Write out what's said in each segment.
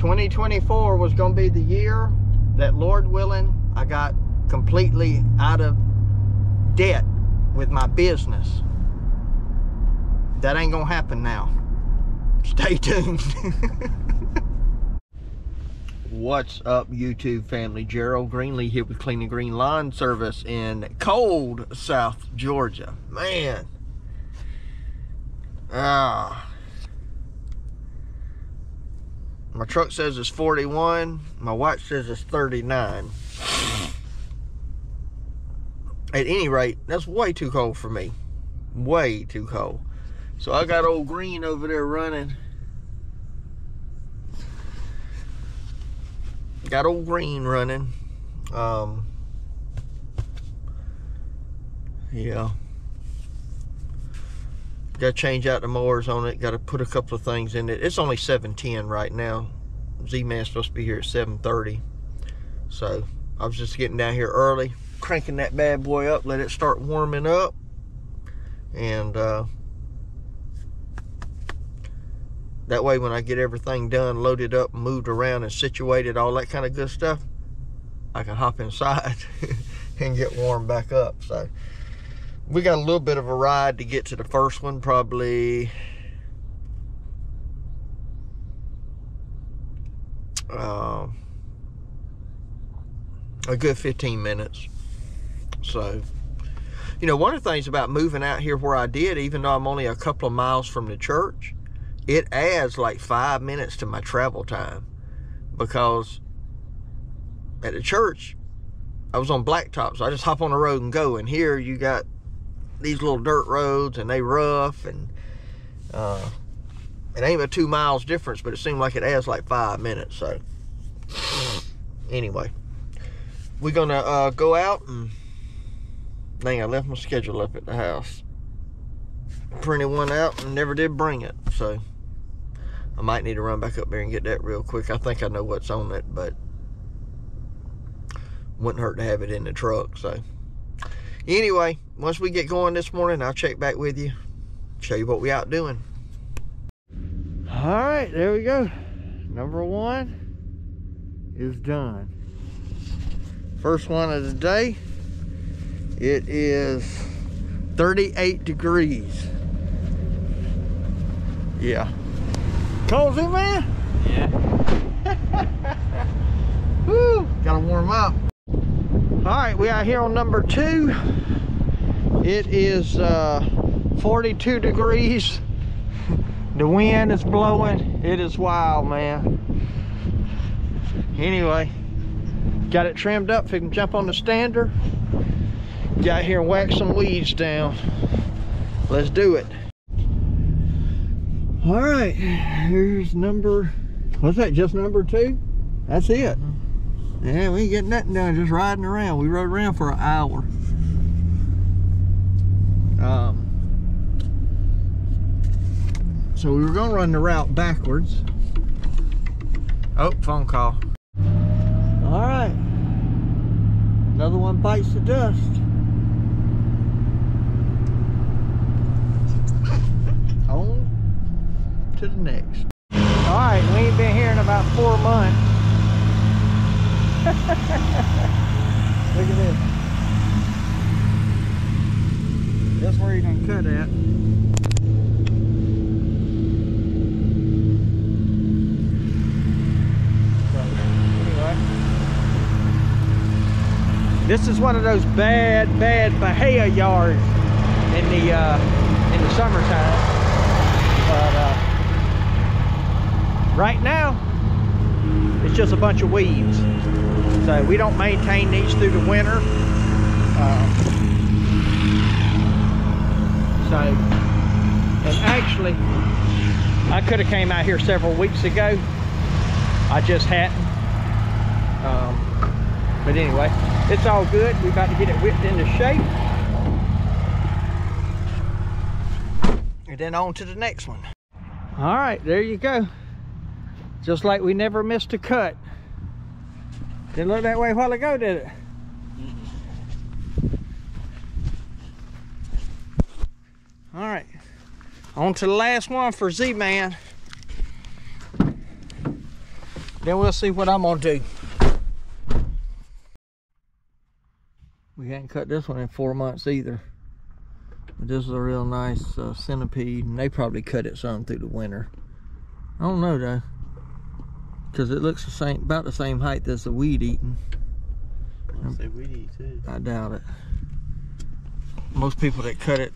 2024 was going to be the year that, Lord willing, I got completely out of debt with my business. That ain't going to happen now. Stay tuned. What's up, YouTube family? Gerald Greenlee here with Clean and Green Lawn Service in cold South Georgia. Man. My truck says it's 41. My watch says it's 39. At any rate, that's way too cold for me. Way too cold. So I got old Green over there running. Got old Green running. Yeah. Got to change out the mowers on it. Got to put a couple of things in it. It's only 7:10 right now. Z-Man's supposed to be here at 7:30. So I was just getting down here early, cranking that bad boy up, let it start warming up. And that way when I get everything done, loaded up, moved around and situated, all that kind of good stuff, I can hop inside and get warmed back up. So we got a little bit of a ride to get to the first one, probably a good 15 minutes. So, you know, one of the things about moving out here where I did, even though I'm only a couple of miles from the church, it adds like 5 minutes to my travel time, because at the church I was on blacktop, so I just hop on the road and go. And here you got these little dirt roads, and they rough, and it ain't but 2 miles difference, but it seemed like it adds like 5 minutes. So anyway, we're gonna go out. And dang, I left my schedule up at the house. Printed one out and never did bring it, so I might need to run back up there and get that real quick. I think I know what's on it, but wouldn't hurt to have it in the truck. So anyway, once we get going this morning, I'll check back with you, show you what we out doing. All right, there we go. Number one is done. First one of the day. It is 38 degrees. Yeah. Cold, man? Yeah. Woo, gotta warm up. All right, we out here on number 2. It is 42 degrees. The wind is blowing. It is wild, man. Anyway, got it trimmed up so we can jump on the stander. Get out here and whack some weeds down. Let's do it. All right, here's number, what's that, just number 2? That's it. Yeah, we ain't getting nothing done, just riding around. We rode around for an hour. So we were gonna run the route backwards. Oh, phone call. All right, another one bites the dust. On to the next. All right, we ain't been here in about 4 months. Look at this. That's where you're gonna cut at. So, anyway, this is one of those bad Bahia yards in the summertime. But right now, it's just a bunch of weeds. So we don't maintain these through the winter. And actually, I could have came out here several weeks ago. I just hadn't. But anyway, it's all good. We're about to get it whipped into shape. And then on to the next one. All right, there you go. Just like we never missed a cut. Didn't look that way a while ago, did it? All right, on to the last one for Z-Man. Then we'll see what I'm gonna do. We hadn't cut this one in 4 months either. But this is a real nice centipede, and they probably cut it some through the winter. I don't know though, because it looks the same, about the same height as the weed eating. I'll say weed eat too. I doubt it. Most people that cut it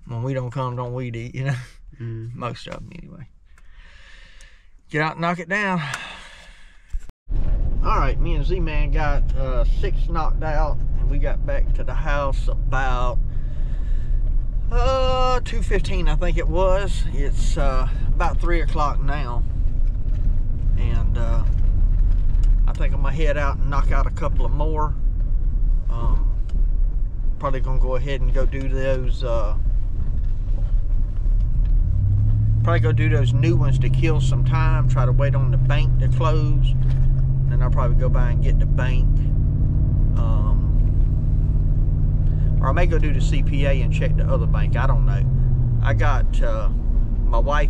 when we don't come don't weed eat, you know. Most of them anyway. Get out and knock it down. All right, me and Z-Man got 6 knocked out, and we got back to the house about 2:15, I think it was. It's about 3 o'clock now, and I think I'm gonna head out and knock out a couple of more. Probably gonna go ahead and go do those. Probably go do those new ones to kill some time. Try to wait on the bank to close. Then I'll probably go by and get the bank. Or I may go do the CPA and check the other bank. I don't know. I got, my wife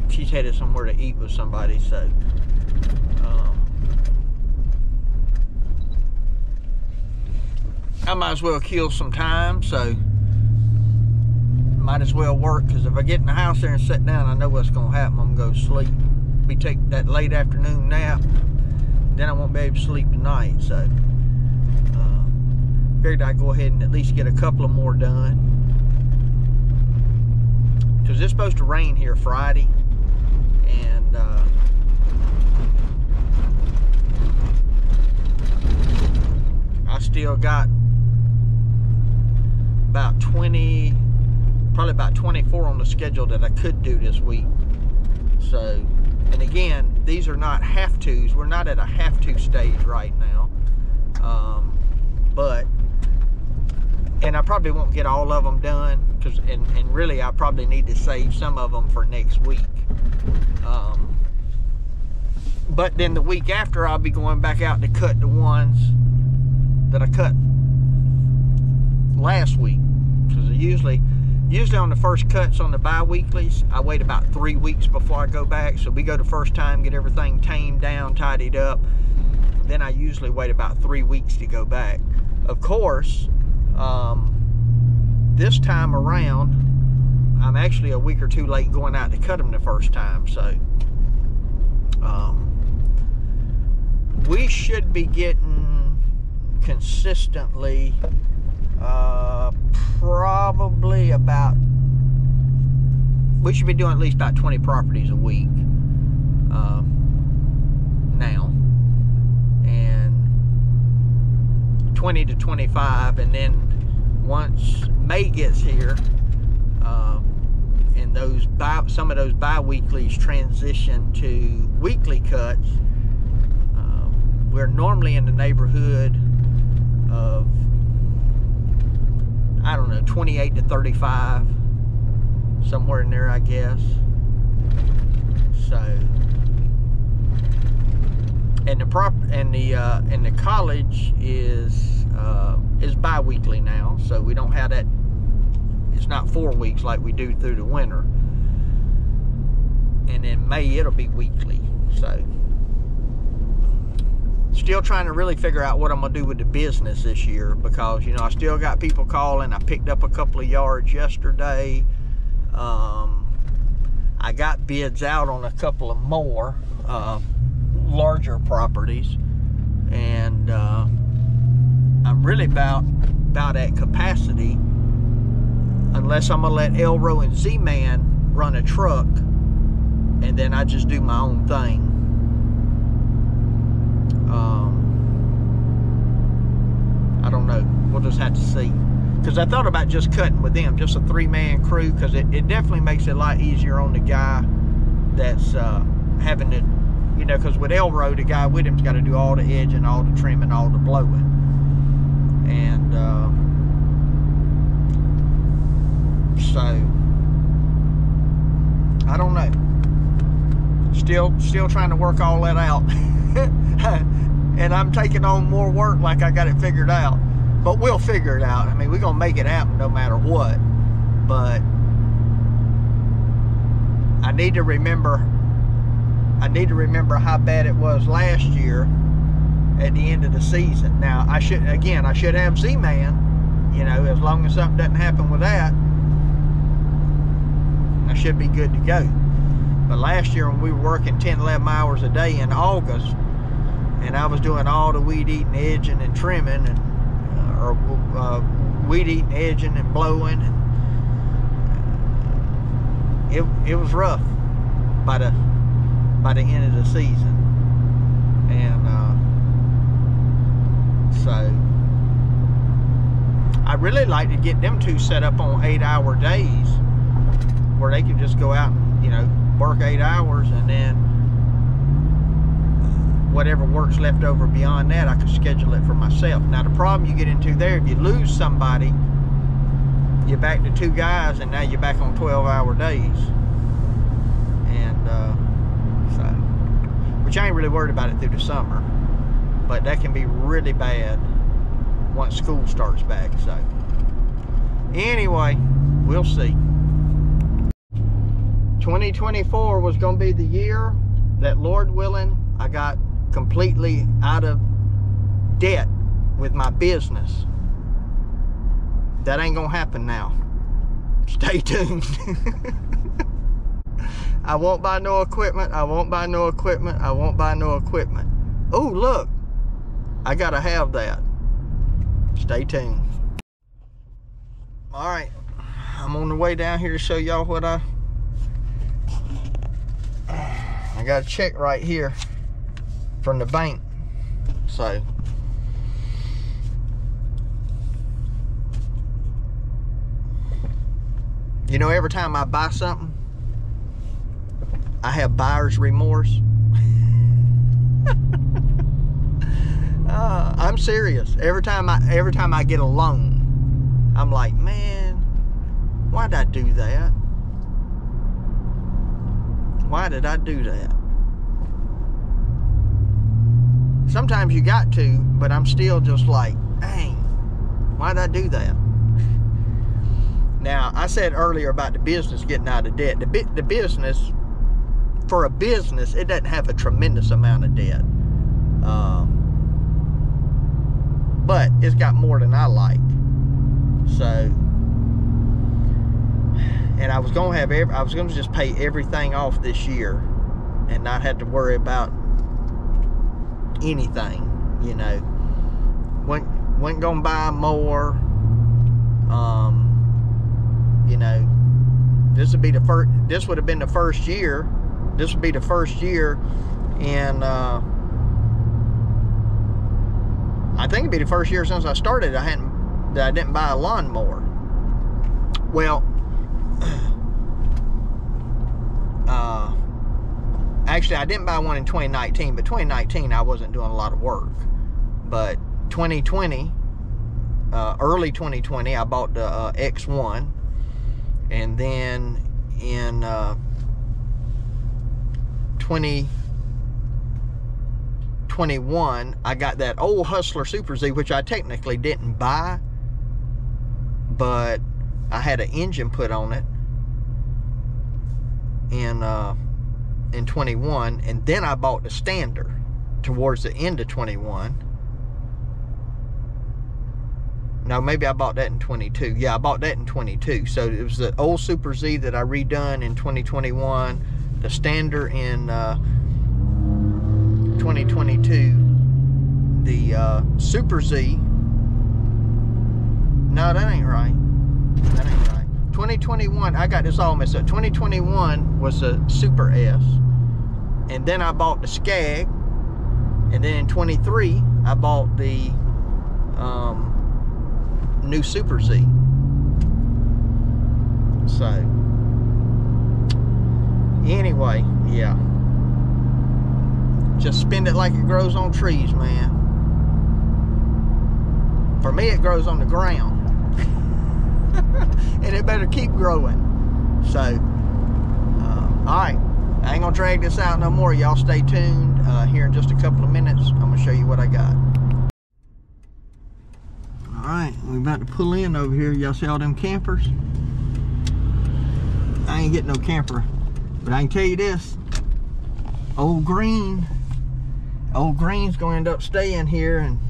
she's headed somewhere to eat with somebody, so. I might as well kill some time, so. Might as well work, because if I get in the house there and sit down, I know what's going to happen. I'm going to go sleep. We take that late afternoon nap, then I won't be able to sleep tonight. So figured I'd go ahead and at least get a couple of more done, because it's supposed to rain here Friday, and I still got about 20, probably about 24 on the schedule that I could do this week. So, and again, these are not have-tos. We're not at a have-to stage right now. But, and I probably won't get all of them done, because, and really I probably need to save some of them for next week. But then the week after, I'll be going back out to cut the ones that I cut last week. Because usually on the first cuts on the bi-weeklies, I wait about 3 weeks before I go back. So we go the first time, get everything tamed down, tidied up. Then I usually wait about 3 weeks to go back. Of course, this time around, I'm actually a week or two late going out to cut them the first time. So we should be getting consistently probably about, we should be doing at least about 20 properties a week now, and 20 to 25, and then once May gets here, and some of those bi-weeklies transition to weekly cuts, we're normally in the neighborhood of, I don't know, 28 to 35, somewhere in there, I guess. So, and the college is bi-weekly now, so we don't have that. It's not 4 weeks like we do through the winter. And in May it'll be weekly. So, still trying to really figure out what I'm gonna do with the business this year, because I still got people calling. I picked up a couple of yards yesterday. I got bids out on a couple of more larger properties, and I'm really about at capacity, unless I'm gonna let Elro and Z-Man run a truck, and then I just do my own thing. I don't know. We'll just have to see. Because I thought about just cutting with them, just a 3-man crew, because it definitely makes it a lot easier on the guy that's having to, because with Elro, the guy with him's got to do all the edging, all the trimming, all the blowing. And so, I don't know. Still trying to work all that out. And I'm taking on more work like I got it figured out. But we'll figure it out. I mean, we're going to make it happen no matter what. But I need to remember I need to remember how bad it was last year at the end of the season. Now, I should have Z-Man, you know, as long as something doesn't happen with that, I should be good to go. But last year when we were working 10, 11 hours a day in August, and I was doing all the weed eating, edging, and trimming, and weed eating, edging, and blowing, and it was rough by the end of the season. And so I really like to get them two set up on 8-hour days where they can just go out and, you know, work 8 hours, and then whatever work's left over beyond that, I can schedule it for myself. Now, the problem you get into there, if you lose somebody, you're back to 2 guys, and now you're back on 12-hour days. And so, which I ain't really worried about it through the summer, but that can be really bad once school starts back. So anyway, we'll see. 2024 was going to be the year that, Lord willing, I got completely out of debt with my business. That ain't gonna happen now. Stay tuned. I won't buy no equipment. I won't buy no equipment. I won't buy no equipment. Oh, look, I gotta have that. Stay tuned. All right, I'm on the way down here to show y'all what I got a check right here from the bank. So you know, every time I buy something, I have buyer's remorse. I'm serious. Every time I get a loan, I'm like, man, why'd I do that? Why did I do that? Sometimes you got to, but I'm still just like, dang, why'd I do that? Now, I said earlier about the business getting out of debt. The business, for a business, it doesn't have a tremendous amount of debt. But it's got more than I like. So, and I was gonna just pay everything off this year and not have to worry about anything, you know. Wasn't gonna buy more. You know, this would have been the first year. This would be the first year in I think it'd be the first year since I started that I didn't buy a lawnmower. Well, actually I didn't buy one in 2019, but 2019 I wasn't doing a lot of work. But 2020, early 2020, I bought the X1, and then in 2021 I got that old Hustler Super Z, which I technically didn't buy, but I had an engine put on it in 21, and then I bought the Standard towards the end of 21. No, maybe I bought that in 22. Yeah, I bought that in 22. So it was the old Super Z that I redone in 2021, the Standard in 2022, the Super Z. No, that ain't right. That ain't right. 2021, I got this all messed up. 2021 was a Super S, and then I bought the Skag, and then in 23 I bought the new Super Z. So anyway, yeah, just spend it like it grows on trees, man. For me, it grows on the ground. And it better keep growing. So alright, I ain't gonna drag this out no more. Y'all stay tuned. Here in just a couple of minutes, I'm gonna show you what I got. Alright, we're about to pull in over here. Y'all see all them campers? I ain't getting no camper, but I can tell you this. Old Green. Old Green's gonna end up staying here, and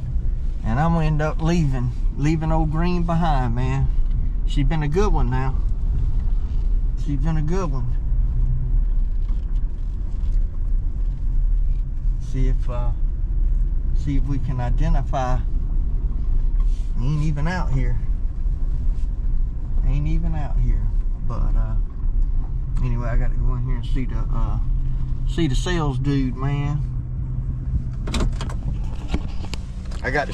I'm gonna end up leaving Old Green behind, man. She's been a good one now. She's been a good one. See if we can identify. Ain't even out here. Ain't even out here. But anyway, I got to go in here and see the sales dude, man. I got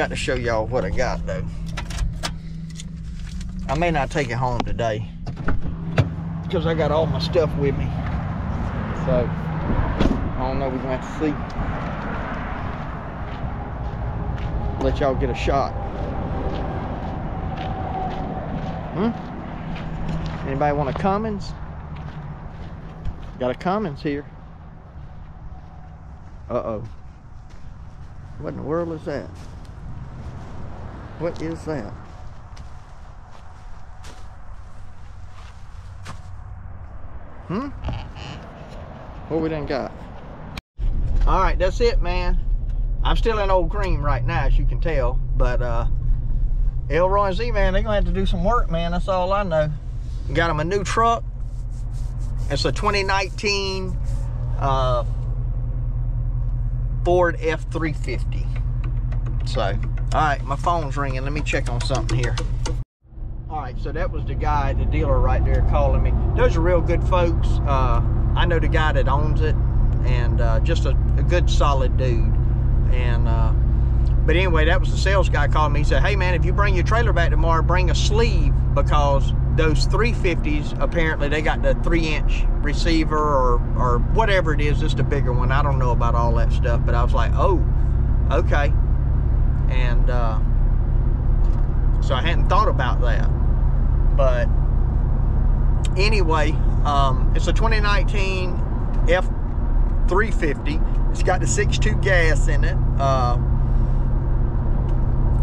to show y'all what I got though. I may not take it home today because I got all my stuff with me. So I don't know, we're gonna have to see. Let y'all get a shot. Anybody want a Cummins? Got a Cummins here. Uh-oh. What in the world is that? What is that? What we done got? All right, that's it, man. I'm still in Old Green right now, as you can tell, but Elroy and Z, man, they're gonna have to do some work, man. That's all I know. Got them a new truck. It's a 2019 Ford F350. So, all right, my phone's ringing. Let me check on something here. All right, so that was the guy, the dealer right there calling me. Those are real good folks. I know the guy that owns it, and just a good, solid dude. And but anyway, that was the sales guy calling me. He said, hey man, if you bring your trailer back tomorrow, bring a sleeve, because those 350s, apparently they got the 3-inch receiver or whatever it is, just a bigger one. I don't know about all that stuff, but I was like, oh, okay. And so I hadn't thought about that. But anyway, it's a 2019 F350. It's got the 6.2 gas in it.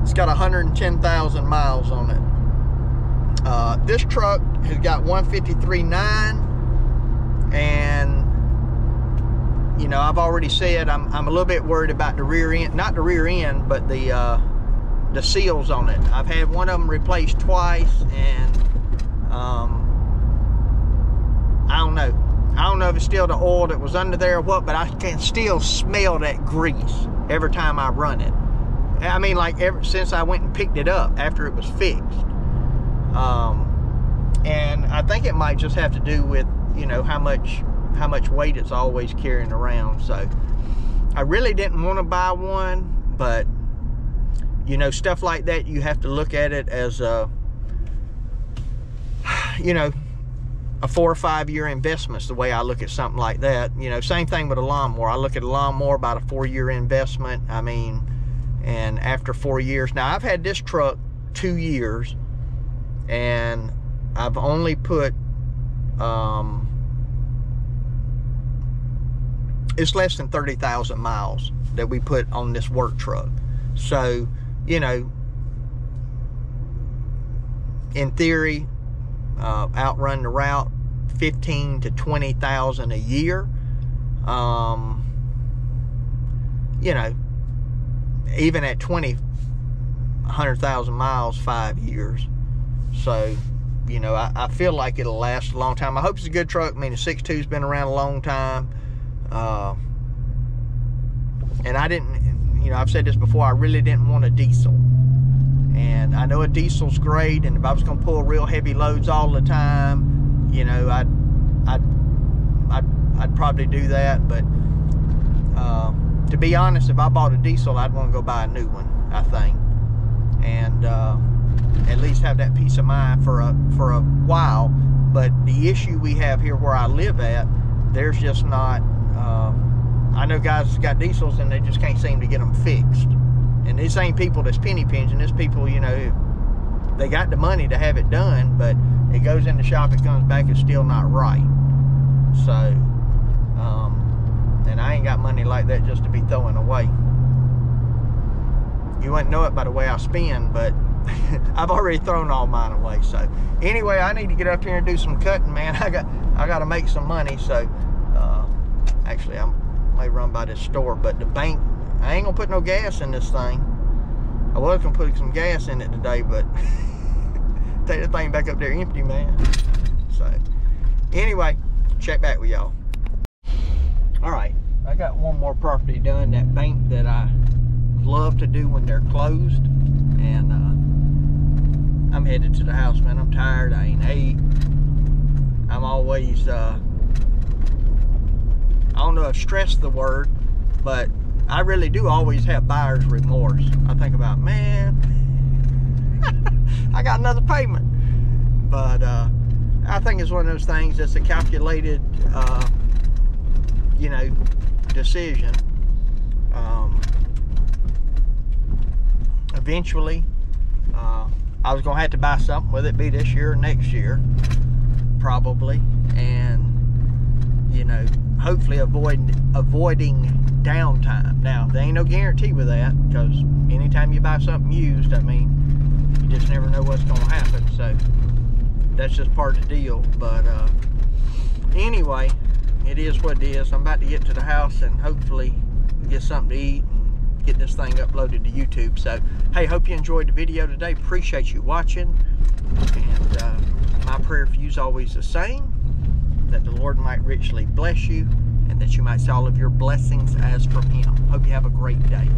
It's got 110,000 miles on it. This truck has got 153.9, and you know, I've already said I'm a little bit worried about the rear end, not the rear end, but the seals on it. I've had one of them replaced twice, and I don't know. I don't know if it's still the oil that was under there or what, but I can still smell that grease every time I run it. I mean, like ever since I went and picked it up after it was fixed. And I think it might just have to do with, you know, how much weight it's always carrying around. So I really didn't want to buy one, but you know, stuff like that, you have to look at it as a, you know, a 4 or 5 year investment's the way I look at something like that. You know, same thing with a lawnmower. I look at a lawnmower about a 4-year investment. I mean, and after 4 years, now I've had this truck 2 years, and I've only put it's less than 30,000 miles that we put on this work truck. So, you know, in theory, outrun the route 15 to 20,000 a year. You know, even at 100,000 miles, 5 years. So, you know, I feel like it'll last a long time. I hope it's a good truck. I mean, the 6.2's been around a long time. And I didn't, you know, I've said this before, I really didn't want a diesel. And I know a diesel's great, and if I was going to pull real heavy loads all the time, you know, I'd probably do that. But to be honest, if I bought a diesel, I'd want to go buy a new one, I think, and at least have that peace of mind for a while. But the issue we have here where I live at, there's just not. I know guys that's got diesels and they just can't seem to get them fixed. And this ain't people that's penny pinching. This people, you know, they got the money to have it done, but it goes in the shop, it comes back, it's still not right. So, and I ain't got money like that just to be throwing away. You wouldn't know it by the way I spend, but I've already thrown all mine away. So anyway, I need to get up here and do some cutting, man. I got to make some money. So actually, I'm may run by this store. But the bank, I ain't gonna put no gas in this thing. I was gonna put some gas in it today, but take the thing back up there empty, man. So anyway, check back with y'all. All right, I got one more property done, that bank that I love to do when they're closed, and I'm headed to the house, man. I'm tired. I ain't ate. I'm always I don't know if stress the word, but I really do always have buyer's remorse. I think about, man, I got another payment. But I think it's one of those things that's a calculated you know, decision. Eventually I was gonna have to buy something, whether it be this year or next year, probably, and you know, hopefully avoiding downtime. Now, there ain't no guarantee with that, because anytime you buy something used, I mean, you just never know what's gonna happen. So that's just part of the deal. But anyway, it is what it is. I'm about to get to the house and hopefully get something to eat and get this thing uploaded to YouTube. So hey, hope you enjoyed the video today. Appreciate you watching, and my prayer for you is always the same, that the Lord might richly bless you, and that you might see all of your blessings as from Him. Hope you have a great day.